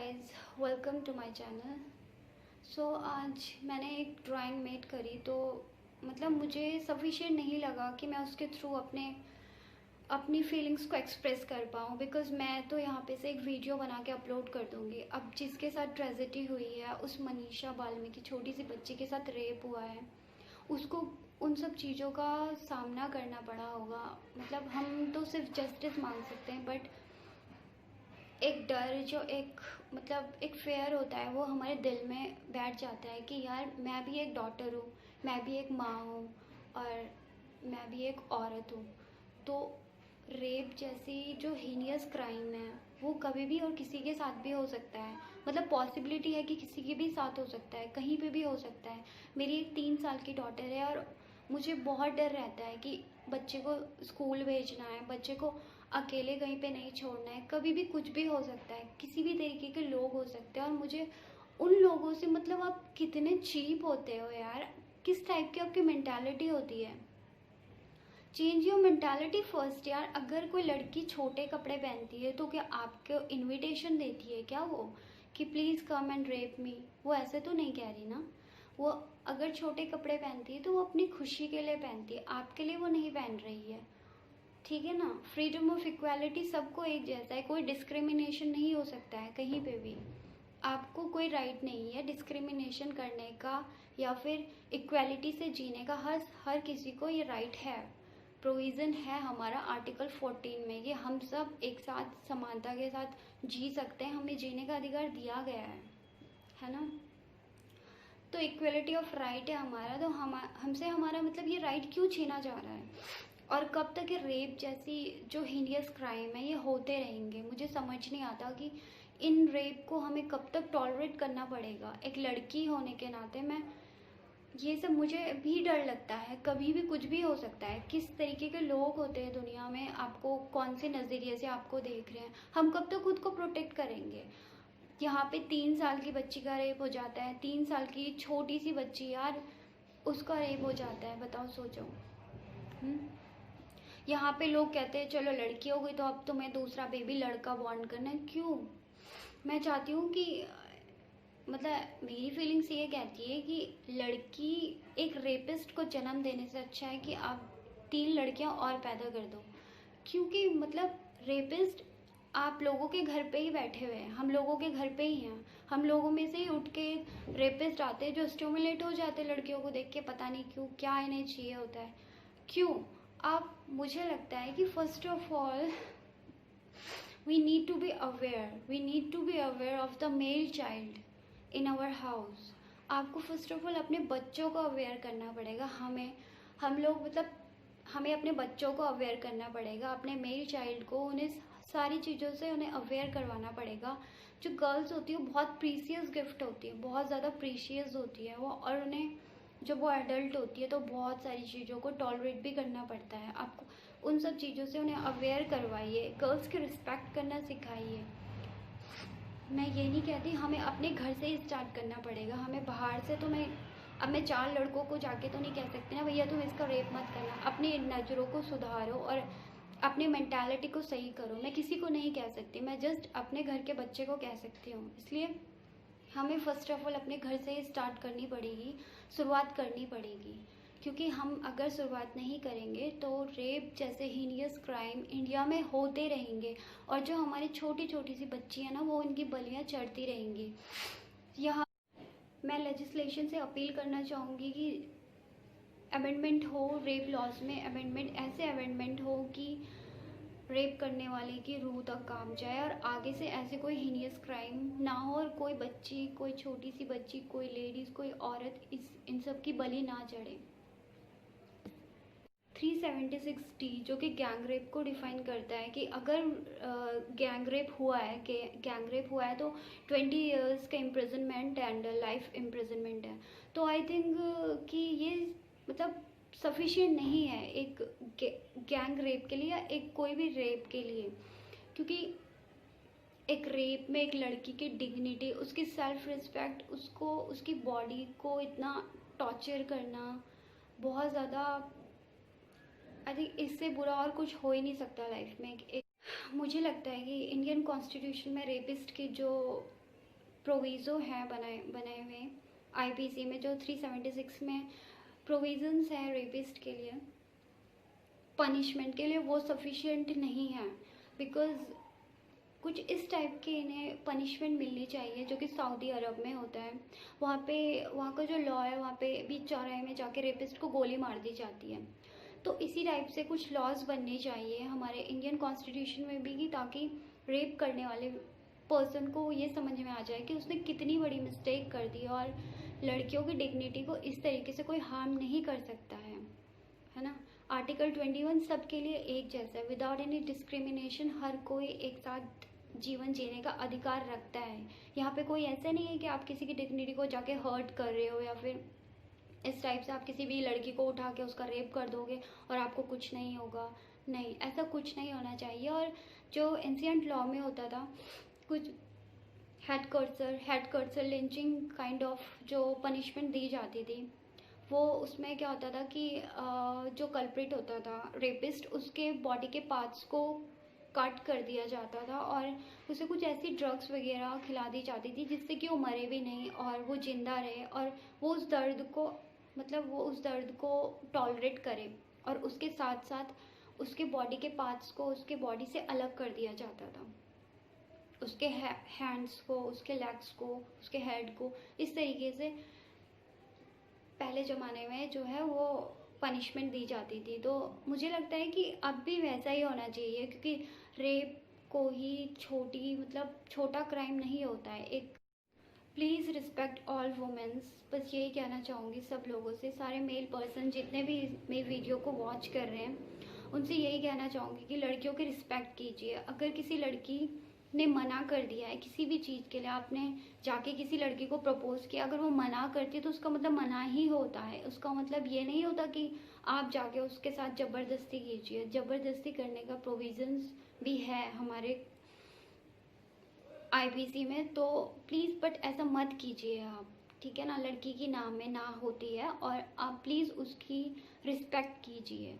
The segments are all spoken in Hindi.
Guys, welcome to my channel. आज मैंने एक ड्राइंग मेड करी तो मतलब मुझे सफिशिएंट नहीं लगा कि मैं उसके थ्रू अपनी फीलिंग्स को एक्सप्रेस कर पाऊँ, बिकॉज़ मैं तो यहाँ पे से एक वीडियो बना के अपलोड कर दूँगी। अब जिसके साथ ट्रेजेडी हुई है, उस मनीषा बाल्मीकि छोटी सी बच्ची के साथ रेप हुआ है, उसको उन सब चीज़ों का सामना करना पड़ा होगा। मतलब हम तो सिर्फ जस्टिस मांग सकते हैं, बट एक डर जो एक फेयर होता है वो हमारे दिल में बैठ जाता है कि यार मैं भी एक डॉटर हूँ, मैं भी एक माँ हूँ और मैं भी एक औरत हूँ। तो रेप जैसी जो हीनियस क्राइम है वो कभी भी और किसी के साथ भी हो सकता है। मतलब पॉसिबिलिटी है कि किसी के भी साथ हो सकता है, कहीं पे भी हो सकता है। मेरी एक 3 साल की डॉटर है और मुझे बहुत डर रहता है कि बच्चे को स्कूल भेजना है, बच्चे को अकेले कहीं पे नहीं छोड़ना है। कभी भी कुछ भी हो सकता है, किसी भी तरीके के लोग हो सकते हैं। और मुझे उन लोगों से मतलब आप कितने चीप होते हो यार, किस टाइप की आपकी मेंटालिटी होती है। चेंज योर मेंटालिटी फर्स्ट यार। अगर कोई लड़की छोटे कपड़े पहनती है तो क्या आपको इनविटेशन देती है क्या वो कि प्लीज़ कम एंड रेप मी? वो ऐसे तो नहीं कह रही ना। वो अगर छोटे कपड़े पहनती है तो वो अपनी खुशी के लिए पहनती है, आपके लिए वो नहीं पहन रही है। ठीक है ना। फ्रीडम ऑफ इक्वालिटी सबको एक जैसा है, कोई डिस्क्रिमिनेशन नहीं हो सकता है कहीं पे भी। आपको कोई राइट नहीं है डिस्क्रिमिनेशन करने का या फिर इक्वालिटी से जीने का। हर किसी को ये राइट है, प्रोविज़न है हमारा आर्टिकल 14 में, ये हम सब एक साथ समानता के साथ जी सकते हैं, हमें जीने का अधिकार दिया गया है ना। तो इक्वलिटी ऑफ राइट है हमारा, तो हमसे हमारा मतलब ये राइट क्यों छीना जा रहा है? और कब तक ये रेप जैसी जो हीनियस क्राइम है ये होते रहेंगे? मुझे समझ नहीं आता कि इन रेप को हमें कब तक टॉलरेट करना पड़ेगा। एक लड़की होने के नाते मैं ये सब मुझे भी डर लगता है, कभी भी कुछ भी हो सकता है। किस तरीके के लोग होते हैं दुनिया में, आपको कौन से नज़रिए से आपको देख रहे हैं, हम कब तक खुद को प्रोटेक्ट करेंगे? यहाँ पे 3 साल की बच्ची का रेप हो जाता है, 3 साल की छोटी सी बच्ची यार, उसका रेप हो जाता है। बताओ, सोचो। हम्म। यहाँ पे लोग कहते हैं चलो लड़की हो गई तो अब तुम्हें दूसरा बेबी लड़का बॉर्न करना है। क्यों? मैं चाहती हूँ कि मतलब मेरी फीलिंग्स ये कहती है कि लड़की एक रेपिस्ट को जन्म देने से अच्छा है कि आप 3 लड़कियां और पैदा कर दो। क्योंकि मतलब रेपिस्ट आप लोगों के घर पे ही बैठे हुए हैं, हम लोगों के घर पे ही हैं। हम लोगों में से ही उठ के रेपिस्ट आते हैं जो स्टिमुलेट हो जाते हैं लड़कियों को देख के, पता नहीं क्यों, क्या इन्हें चाहिए होता है, क्यों? आप मुझे लगता है कि first of all we need to be aware of the male child in our house. आपको फर्स्ट ऑफ ऑल अपने बच्चों को अवेयर करना पड़ेगा। हम लोग मतलब हमें अपने बच्चों को अवेयर करना पड़ेगा, अपने मेल चाइल्ड को, उन्हें सारी चीज़ों से उन्हें अवेयर करवाना पड़ेगा। जो गर्ल्स होती है वो बहुत प्रीसियस गिफ्ट होती है, बहुत ज़्यादा प्रीशियस होती है वो, और उन्हें जब वो एडल्ट होती है तो बहुत सारी चीज़ों को टॉलरेट भी करना पड़ता है। आपको उन सब चीज़ों से उन्हें अवेयर करवाइए, गर्ल्स की रिस्पेक्ट करना सिखाइए। मैं ये नहीं कहती, हमें अपने घर से ही स्टार्ट करना पड़ेगा, हमें बाहर से तो अब मैं 4 लड़कों को जाके तो नहीं कह सकती ना भैया तुम इसका रेप मत करना। अपनी नज़रों को सुधारो और अपनी मेंटालिटी को सही करो। मैं किसी को नहीं कह सकती, मैं जस्ट अपने घर के बच्चे को कह सकती हूँ। इसलिए हमें फ़र्स्ट ऑफ ऑल अपने घर से ही स्टार्ट करनी पड़ेगी, शुरुआत करनी पड़ेगी। क्योंकि हम अगर शुरुआत नहीं करेंगे तो रेप जैसे हीनियस क्राइम इंडिया में होते रहेंगे, और जो हमारी छोटी छोटी सी बच्ची है ना वो उनकी बलियाँ चढ़ती रहेंगी। यहाँ मैं लेजिस्लेशन से अपील करना चाहूँगी कि अमेंडमेंट हो, रेप लॉज में अमेंडमेंट, ऐसे अमेंडमेंट हो कि रेप करने वाले की रूह तक काम जाए और आगे से ऐसे कोई हीनियस क्राइम ना हो, और कोई बच्ची, कोई छोटी सी बच्ची, कोई लेडीज़, कोई औरत इन सब की बलि ना चढ़े। 376D जो कि गैंग रेप को डिफाइन करता है कि अगर गैंग रेप हुआ है तो 20 इयर्स का इम्प्रिजनमेंट एंड लाइफ इम्प्रिजनमेंट है। तो आई थिंक कि ये मतलब सफिशिएंट नहीं है एक गैंग रेप के लिए या एक कोई भी रेप के लिए। क्योंकि एक रेप में एक लड़की की डिग्निटी, उसकी सेल्फ रिस्पेक्ट, उसको उसकी बॉडी को इतना टॉर्चर करना बहुत ज़्यादा, आई थिंक इससे बुरा और कुछ हो ही नहीं सकता लाइफ में। मुझे लगता है कि इंडियन कॉन्स्टिट्यूशन में रेपिस्ट की जो प्रोविज़ो है बनाए हुए आईपीसी में, जो 376 में प्रोविज़न्स है रेपिस्ट के लिए, पनिशमेंट के लिए, वो सफिशिएंट नहीं है। बिकॉज़ कुछ इस टाइप की इन्हें पनिशमेंट मिलनी चाहिए जो कि सऊदी अरब में होता है। वहाँ का जो लॉ है, वहाँ पे बीच चौराहे में जाके रेपिस्ट को गोली मार दी जाती है। तो इसी टाइप से कुछ लॉज बनने चाहिए हमारे इंडियन कॉन्स्टिट्यूशन में भी, कि ताकि रेप करने वाले पर्सन को ये समझ में आ जाए कि उसने कितनी बड़ी मिस्टेक कर दी और लड़कियों की डिग्निटी को इस तरीके से कोई हार्म नहीं कर सकता है ना। आर्टिकल 21 सबके लिए एक जैसा है, विदाउट एनी डिस्क्रिमिनेशन हर कोई एक साथ जीवन जीने का अधिकार रखता है। यहाँ पे कोई ऐसा नहीं है कि आप किसी की डिग्निटी को जाके हर्ट कर रहे हो, या फिर इस टाइप से आप किसी भी लड़की को उठा के उसका रेप कर दोगे और आपको कुछ नहीं होगा। नहीं, ऐसा कुछ नहीं होना चाहिए। और जो एंशिएंट लॉ में होता था, कुछ head cursor lynching kind of जो पनिशमेंट दी जाती थी, वो उसमें क्या होता था कि जो कल्प्रिट होता था रेपिस्ट, उसके बॉडी के पार्ट्स को कट कर दिया जाता था और उसे कुछ ऐसी ड्रग्स वगैरह खिला दी जाती थी जिससे कि वो मरे भी नहीं और वो जिंदा रहे, और वो उस दर्द को टॉलरेट करे, और उसके साथ साथ उसके बॉडी के पार्ट्स को उसके बॉडी से अलग कर दिया जाता था, उसके हैंड्स को, उसके लेग्स को, उसके हेड को। इस तरीके से पहले ज़माने में जो है वो पनिशमेंट दी जाती थी। तो मुझे लगता है कि अब भी वैसा ही होना चाहिए, क्योंकि रेप को ही छोटा क्राइम नहीं होता है। एक प्लीज़ रिस्पेक्ट ऑल वुमेन्स, बस यही कहना चाहूँगी सब लोगों से, सारे मेल पर्सन जितने भी मेरी वीडियो को वॉच कर रहे हैं, उनसे यही कहना चाहूँगी कि लड़कियों की रिस्पेक्ट कीजिए। अगर किसी लड़की ने मना कर दिया है किसी भी चीज़ के लिए, आपने जाके किसी लड़की को प्रपोज किया, अगर वो मना करती है तो उसका मतलब मना ही होता है। उसका मतलब ये नहीं होता कि आप जाके उसके साथ ज़बरदस्ती कीजिए। ज़बरदस्ती करने का प्रोविज़न्स भी है हमारे आईपीसी में, तो प्लीज़ बट ऐसा मत कीजिए आप, ठीक है ना। लड़की की नाम में ना होती है, और आप प्लीज़ उसकी रिस्पेक्ट कीजिए।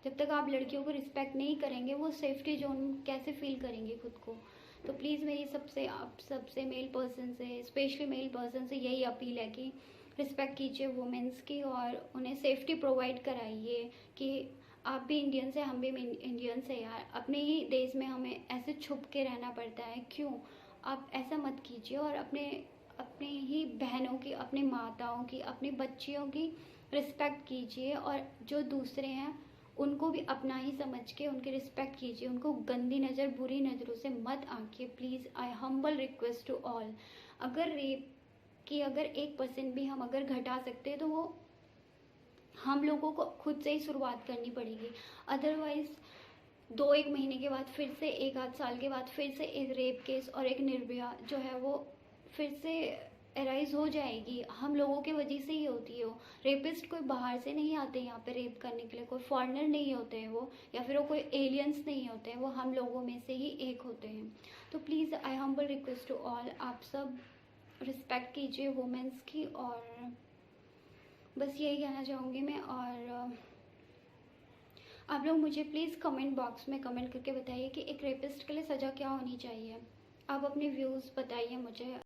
जब तक आप लड़कियों को रिस्पेक्ट नहीं करेंगे, वो सेफ्टी जोन कैसे फील करेंगे खुद को। तो प्लीज़ मेरी आप सबसे मेल पर्सन से, स्पेशली मेल पर्सन से यही अपील है कि रिस्पेक्ट कीजिए वुमेंस की, और उन्हें सेफ्टी प्रोवाइड कराइए। कि आप भी इंडियंस हैं, हम भी इंडियंस हैं यार, अपने ही देश में हमें ऐसे छुप के रहना पड़ता है, क्यों। आप ऐसा मत कीजिए, और अपने ही बहनों की, अपने माताओं की, अपनी बच्चियों की रिस्पेक्ट कीजिए, और जो दूसरे हैं उनको भी अपना ही समझ के उनकी रिस्पेक्ट कीजिए। उनको गंदी नज़र, बुरी नज़रों से मत आंकिए please. I humble request to all. अगर रेप की अगर 1% भी हम अगर घटा सकते हैं, तो वो हम लोगों को खुद से ही शुरुआत करनी पड़ेगी। अदरवाइज़ 2-1 महीने के बाद फिर से, 1 आध साल के बाद फिर से एक रेप केस और एक निर्भया जो है वो फिर से एराइज हो जाएगी। हम लोगों के वजह से ही होती है वो। रेपिस्ट कोई बाहर से नहीं आते यहाँ पे रेप करने के लिए, कोई फॉरेनर नहीं होते हैं वो, या फिर वो कोई एलियंस नहीं होते हैं, वो हम लोगों में से ही एक होते हैं। तो please I humble request to all, आप सब रिस्पेक्ट कीजिए वुमेंस की, और बस यही कहना चाहूँगी मैं। और आप लोग मुझे प्लीज़ कमेंट बॉक्स में कमेंट करके बताइए कि एक रेपिस्ट के लिए सज़ा क्या होनी चाहिए। आप अपने व्यूज़ बताइए मुझे।